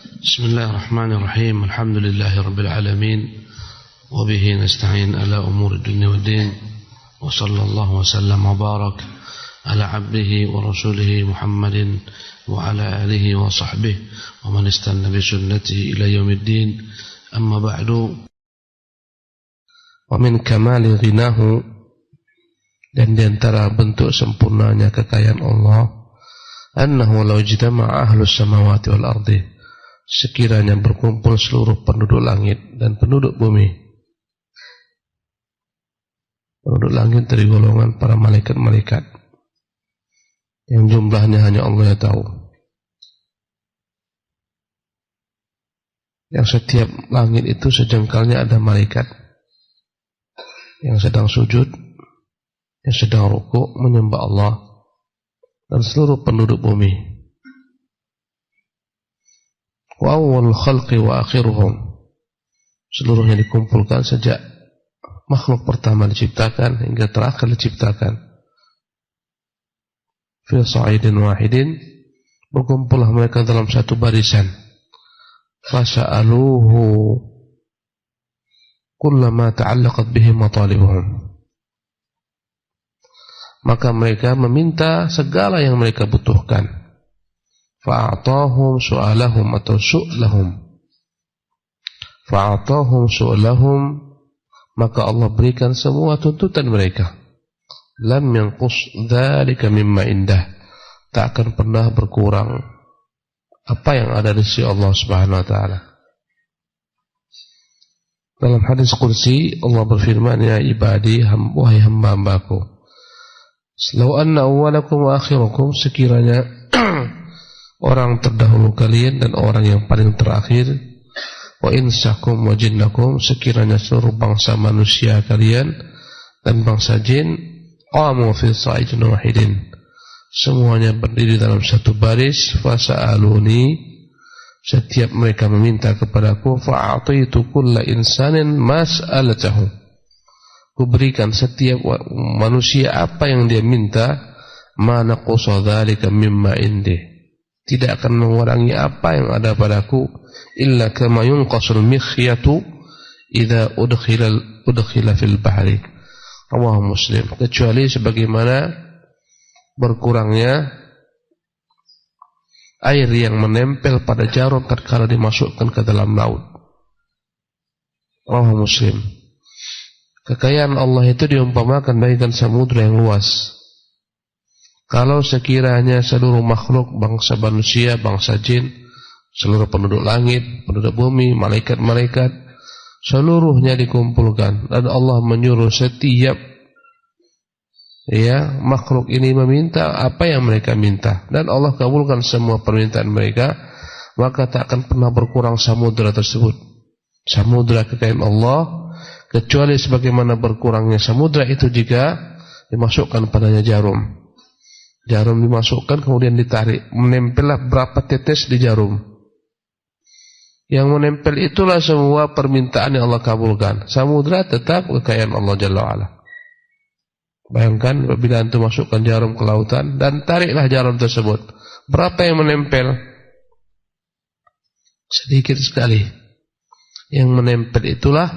بسم الله الرحمن الرحيم. الحمد لله رب العالمين، وبه نستعين على أمور الدنيا والدين، وصلى الله وسلم وبارك على عبده ورسوله محمد وعلى آله وصحبه ومن استنى بسنته إلى يوم الدين. أما بعد، ومن كمال غناه، dan di antara bentuk sempurnanya kekayaan Allah, annahu law ijtama'a ahlus samawati wal ardi, sekiranya berkumpul seluruh penduduk langit dan penduduk bumi. Penduduk langit dari golongan para malaikat-malaikat yang jumlahnya hanya Allah yang tahu. Yang setiap langit itu sejengkalnya ada malaikat yang sedang sujud, yang sedang rukuk menyembah Allah, dan seluruh penduduk bumi. Wa awwal khalqi wa akhiruhum, seluruhnya dikumpulkan sejak makhluk pertama diciptakan hingga terakhir diciptakan. Fi sa'idin wahidin, berkumpullah mereka dalam satu barisan. Fasa'aluhu kullama ta'allaqat bihi matalibuhum, maka mereka meminta segala yang mereka butuhkan. Fa'atahum su'alahum atau su'lahum. Fa'atahum su'lahum, maka Allah berikan semua tuntutan mereka. Lam yanqus dzalika mimma indah, tak akan pernah berkurang apa yang ada di sisi Allah Subhanahu wa taala. Dalam hadis qudsi Allah berfirman, ya ibadi, wahai hamba-hambaku, law anna awwalakum wa akhirakum, sekiranya orang terdahulu kalian dan orang yang paling terakhir, wa insakum wa jinnakum, sekiranya seluruh bangsa manusia kalian dan bangsa jin, qamu fi sa'idin wahidin, semuanya berdiri dalam satu baris, fasa'aluni, setiap mereka meminta kepadaku, fa'atitu kulla insanin mas'alatahu, kuberikan setiap manusia apa yang dia minta, ma naqasa dzalika mimma indi, tidak akan mengurangi apa yang ada padaku, illa kama yunqasul mikhyatu idza udkhila fil bahri. Rawahu Muslim. Kecuali sebagaimana berkurangnya air yang menempel pada jarum tatkala dimasukkan ke dalam laut. Rawahu Muslim. Kekayaan Allah itu diumpamakan bagaikan samudra yang luas. Kalau sekiranya seluruh makhluk, bangsa manusia, bangsa jin, seluruh penduduk langit, penduduk bumi, malaikat-malaikat, seluruhnya dikumpulkan, dan Allah menyuruh setiap makhluk ini meminta apa yang mereka minta, dan Allah kabulkan semua permintaan mereka, maka tak akan pernah berkurang samudra tersebut, samudra kekayaan Allah, kecuali sebagaimana berkurangnya samudra itu jika dimasukkan padanya jarum. Jarum dimasukkan kemudian ditarik, menempellah berapa tetes di jarum. Yang menempel itulah semua permintaan yang Allah kabulkan. Samudra tetap kekayaan Allah Jalla wa'ala. Bayangkan apabila antum masukkan jarum ke lautan dan tariklah jarum tersebut, berapa yang menempel? Sedikit sekali. Yang menempel itulah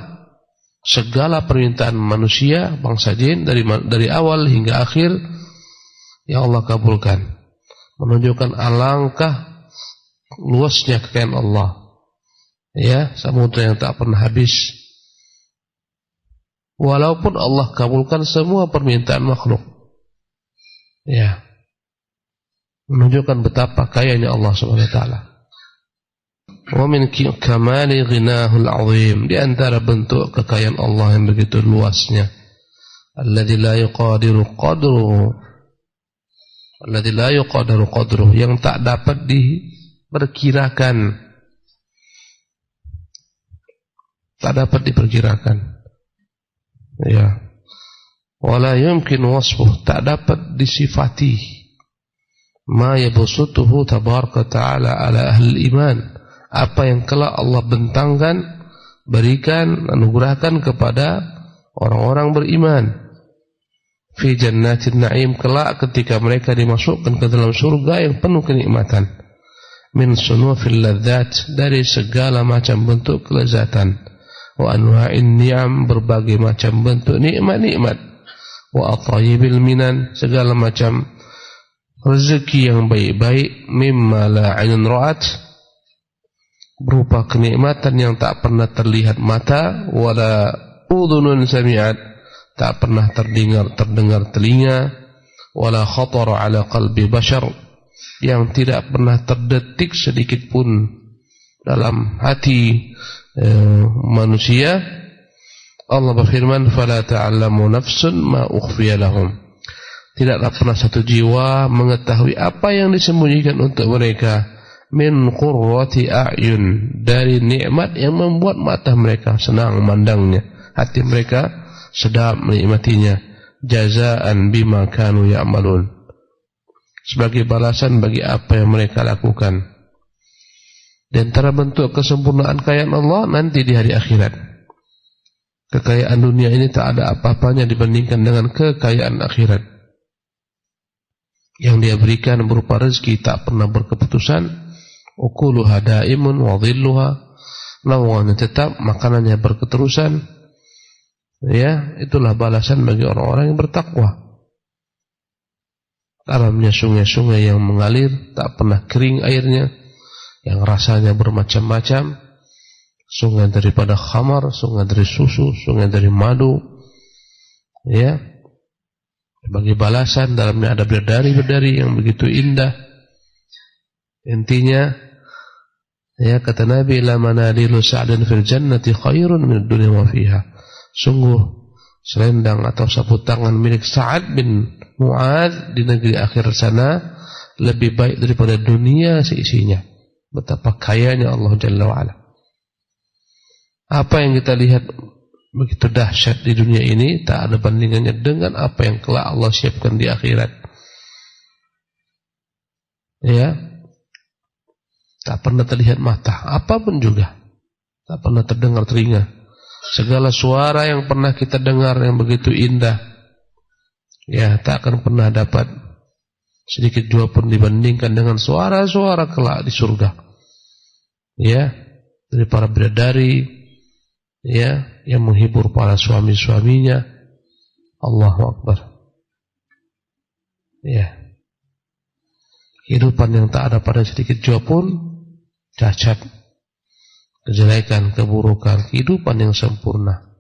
segala permintaan manusia, bangsa jin, dari awal hingga akhir, yang Allah kabulkan, menunjukkan alangkah luasnya kekayaan Allah. Ya, samudra yang tak pernah habis. Walaupun Allah kabulkan semua permintaan makhluk, ya, menunjukkan betapa kayanya Allah Subhanahu wa taala. Wa min kamali ghinahul azim, di antara bentuk kekayaan Allah yang begitu luasnya, alladzi la yuqadiru qadruhu, alladzi la yuqadaru qadruh, yang tak dapat diperkirakan, tak dapat diperkirakan, ya, wala yumkin wasfuh, tak dapat disifati, ma yabsutuhu tabaraka ta'ala ala ahli iman, apa yang kelak Allah bentangkan, berikan, anugerahkan kepada orang-orang beriman. Fi jannatin na'im, kelak ketika mereka dimasukkan ke dalam surga yang penuh kenikmatan. min sunufil ladzat, dari segala macam bentuk kelezatan, wa anwa'in ni'am, berbagai macam bentuk nikmat-nikmat, wa athayibil minan, segala macam rezeki yang baik-baik, mimma la 'ainun ra'at, berupa kenikmatan yang tak pernah terlihat mata, wala udhunun sami'at, tak pernah terdengar telinga, wala khatara 'ala qalbi bashar, yang tidak pernah terdetik sedikit pun dalam hati manusia. Allah berfirman, fala ta'lamu nafsun ma ukhfiya lahum, tidaklah pernah satu jiwa mengetahui apa yang disembunyikan untuk mereka, min qurrati a'yun, dari nikmat yang membuat mata mereka senang memandangnya, hati mereka sedap menikmatinya, jazaan bima kanu ya'malun, sebagai balasan bagi apa yang mereka lakukan. Di antara bentuk kesempurnaan kekayaan Allah nanti di hari akhirat. Kekayaan dunia ini tak ada apa-apanya dibandingkan dengan kekayaan akhirat. Yang dia berikan berupa rezeki tak pernah berkeputusan, ukuluha daimun wa dhilluha, naungannya tetap, makanannya berketerusan. Ya, itulah balasan bagi orang-orang yang bertakwa. Dalamnya sungai-sungai yang mengalir, tak pernah kering airnya, yang rasanya bermacam-macam, sungai daripada khamar, sungai dari susu, sungai dari madu. Ya, sebagai balasan dalamnya ada bidadari-bidadari yang begitu indah. Intinya, ya, kata Nabi, la manadilu sa'dan fil jannati khairun min ad-dunya wa fiha, sungguh selendang atau sapu tangan milik Sa'ad bin Mu'adz di negeri akhir sana lebih baik daripada dunia seisinya. Betapa kayanya Allah Jalla wa'ala. Apa yang kita lihat begitu dahsyat di dunia ini tak ada bandingannya dengan apa yang kelak Allah siapkan di akhirat. Ya, tak pernah terlihat mata, apapun juga, tak pernah terdengar telinga. Segala suara yang pernah kita dengar yang begitu indah, ya, tak akan pernah dapat sedikit jua pun dibandingkan dengan suara-suara kelak di surga. Ya, dari para bidadari, ya, yang menghibur para suami-suaminya. Allahu Akbar. Ya, kehidupan yang tak ada pada sedikit jua pun cacat, kejelekan, keburukan, kehidupan yang sempurna.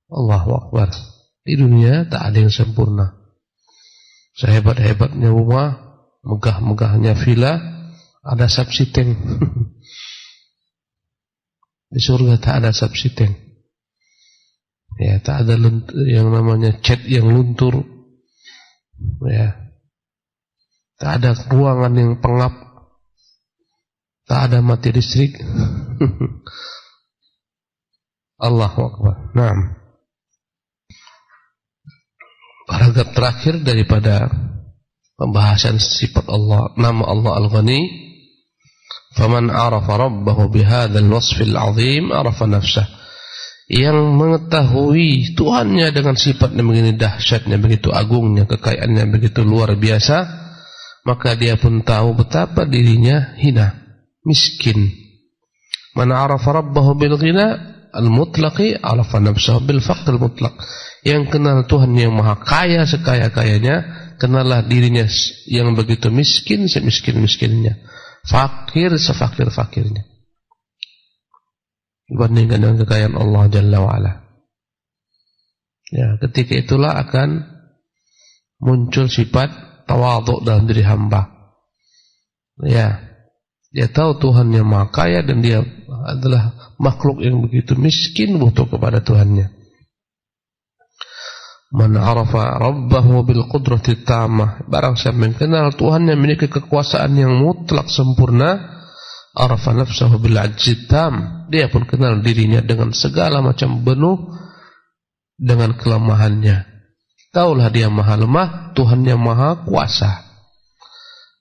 Allahu Akbar. Di dunia tak ada yang sempurna. Sehebat-hebatnya rumah, megah-megahnya villa, ada subsiteng. Di surga tak ada subsiteng. Ya, tak ada yang namanya cat yang luntur. Ya, tak ada ruangan yang pengap. Tak ada mati listrik. Allahu Akbar. Naam. Paragraf terakhir daripada pembahasan sifat Allah, nama Allah Al-Ghani. Faman arafa rabbahu bihadzal wasfil azim arafa nafsah. Yang mengetahui Tuhannya dengan sifat yang begini dahsyatnya, begitu agungnya, kekayaannya begitu luar biasa, maka dia pun tahu betapa dirinya hina, miskin. Man arafa rabbahu bil ghina al-mutlaqi arafa nafsahu bil faqr al-mutlaq. Yang kenal Tuhan yang maha kaya sekaya-kayanya, kenallah dirinya yang begitu miskin semiskin-miskinnya, fakir sefakir-fakirnya, dibandingkan dengan kekayaan Allah Jalla wa'ala. Ya, ketika itulah akan muncul sifat tawadhu dalam diri hamba. Ya, dia tahu Tuhan yang maha kaya dan dia adalah makhluk yang begitu miskin butuh kepada Tuhannya. Man arafa rabbahu bil qudrati tamah, barang siapa mengenal Tuhan yang memiliki kekuasaan yang mutlak sempurna, arafa nafsahu bil ajzi tam, dia pun kenal dirinya dengan segala macam penuh dengan kelemahannya. Taulah dia maha lemah, Tuhan yang maha kuasa.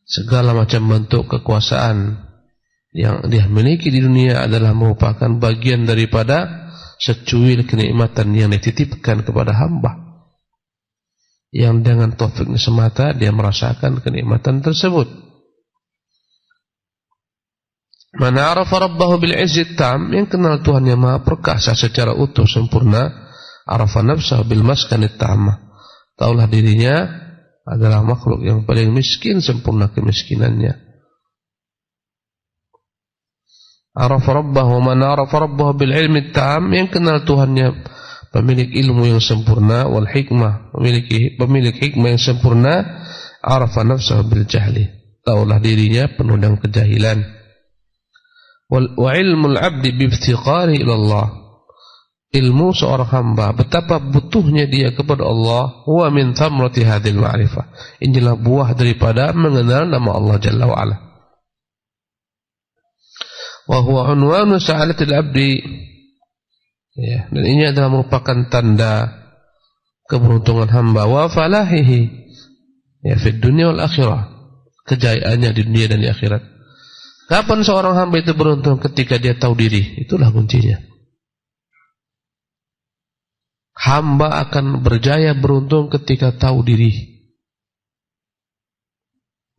Segala macam bentuk kekuasaan yang dia miliki di dunia adalah merupakan bagian daripada secuil kenikmatan yang dititipkan kepada hamba, yang dengan taufiknya semata dia merasakan kenikmatan tersebut. Man arafa rabbahu bil izzit tam, yang kenal Tuhan yang maha perkasa secara utuh sempurna, arafa nafsahu bil maskanit tamah. Taulah dirinya adalah makhluk yang paling miskin sempurna kemiskinannya. Arafa rabbahu, man arafa rabbahu bil ilmi tam, yang kenal Tuhannya pemilik ilmu yang sempurna, wal hikmah, pemilik hikmah yang sempurna, arafa nafsahu bil jahli. Taulah dirinya penuh dengan kejahilan. Wa ilmul abdi biftiqari ila Allah. Ilmu seorang hamba betapa butuhnya dia kepada Allah, wa min thamrati hadhil ma'rifah. Inilah buah daripada mengenal nama Allah Jalla wa Ala. Wa huwa unwanu sa'alatil abdi. Ya, dan ini adalah merupakan tanda keberuntungan hamba, wa falahihi, ya, fid dunya wal akhirah. Kejayaannya di dunia dan di akhirat. Kapan seorang hamba itu beruntung? Ketika dia tahu diri. Itulah kuncinya. Hamba akan berjaya beruntung ketika tahu diri.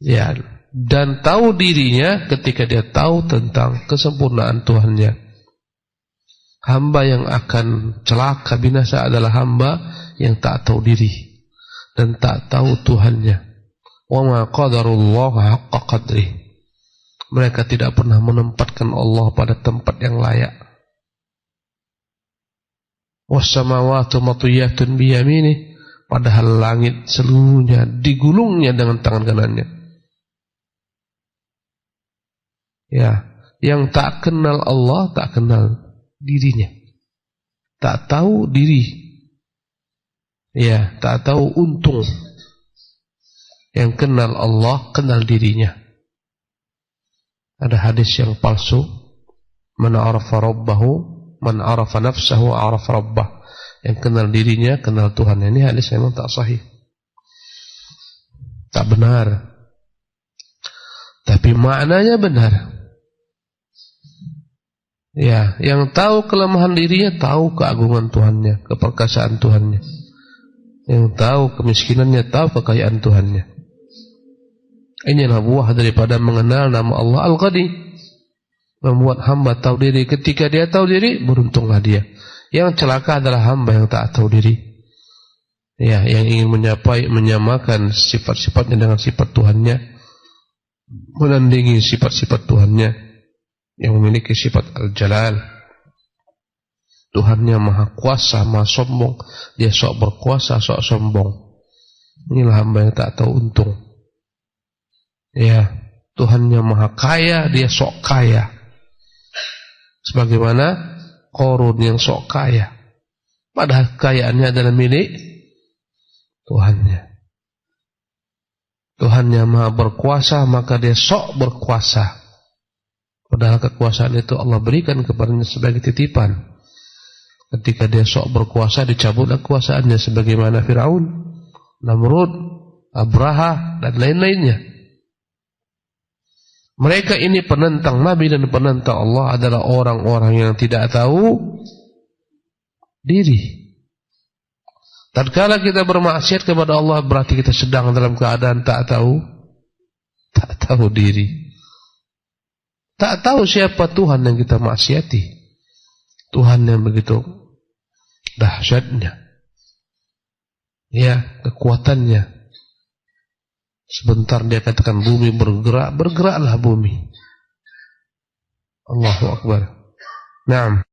Ya, dan tahu dirinya ketika dia tahu tentang kesempurnaan Tuhannya. Hamba yang akan celaka binasa adalah hamba yang tak tahu diri dan tak tahu Tuhannya. Wa ma qadarullah haqqa qadrih. Mereka tidak pernah menempatkan Allah pada tempat yang layak. Was-samawati matwiyatun biyaminih, padahal langit seluruhnya digulungnya dengan tangan kanannya. Ya, yang tak kenal Allah tak kenal dirinya. Tak tahu diri. Ya, tak tahu untung. Yang kenal Allah kenal dirinya. Ada hadis yang palsu, man arafa rabbahu, man arafa nafsahu, arafa rabbah. Yang kenal dirinya, kenal Tuhan. Ini hadis memang tak sahih, tak benar. Tapi maknanya benar. Ya, yang tahu kelemahan dirinya, tahu keagungan Tuhannya, keperkasaan Tuhannya. Yang tahu kemiskinannya, tahu kekayaan Tuhannya. Inilah buah daripada mengenal nama Allah Al-Ghani. Membuat hamba tahu diri. Ketika dia tahu diri, beruntunglah dia. Yang celaka adalah hamba yang tak tahu diri. Ya, yang ingin menyamakan sifat-sifatnya dengan sifat Tuhannya, menandingi sifat-sifat Tuhannya, yang memiliki sifat Al-Jalal. Tuhannya maha kuasa, maha sombong. Dia sok berkuasa, sok sombong. Inilah hamba yang tak tahu untung. Ya, Tuhannya maha kaya, dia sok kaya. Sebagaimana Qarun yang sok kaya, padahal kekayaannya adalah milik Tuhannya. Tuhannya maha berkuasa, maka dia sok berkuasa. Padahal kekuasaan itu Allah berikan kepadanya sebagai titipan. Ketika dia sok berkuasa, dicabutlah kekuasaannya, sebagaimana Firaun, Namrud, Abraha, dan lain-lainnya. Mereka ini penentang Nabi dan penentang Allah adalah orang-orang yang tidak tahu diri. Tatkala kita bermaksiat kepada Allah, berarti kita sedang dalam keadaan tak tahu diri. Tak tahu siapa Tuhan yang kita maksiati. Tuhan yang begitu dahsyatnya. Ya, kekuatannya. Sebentar dia katakan bumi bergerak, bergeraklah bumi. Allahu Akbar. Naam.